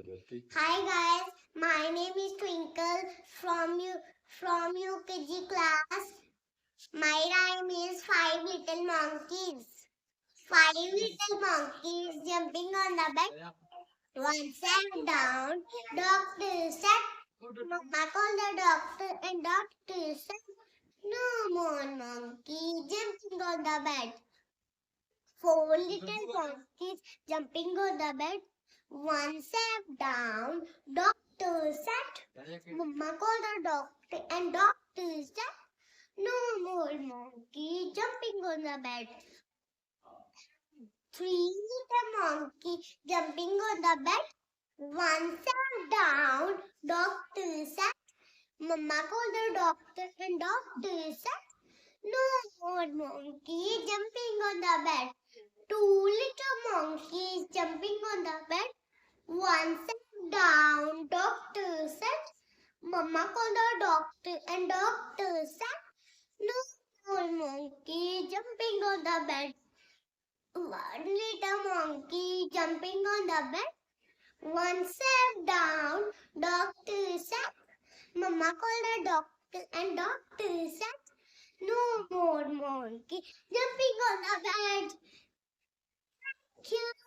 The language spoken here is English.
Hi guys, my name is Twinkle from UKG class. My rhyme is five little monkeys. Five little monkeys jumping on the bed. One sat down. Doctor said, Mama called the doctor and doctor said, no more monkey jumping on the bed. Four little monkeys jumping on the bed. One sat down. Doctor said, Mama called the doctor and doctor said, no more monkey jumping on the bed. Three little monkey jumping on the bed. One sat down. Doctor said, Mama called the doctor and doctor said, no more monkey jumping on the bed. Two little monkeys jumping on the bed. One sat down. Doctor said, Mama called the doctor and doctor said, no more monkey jumping on the bed. One little monkey jumping on the bed. One sat down. Doctor said, Mama called the doctor and doctor said, no more monkey jumping on the bed. Thank you.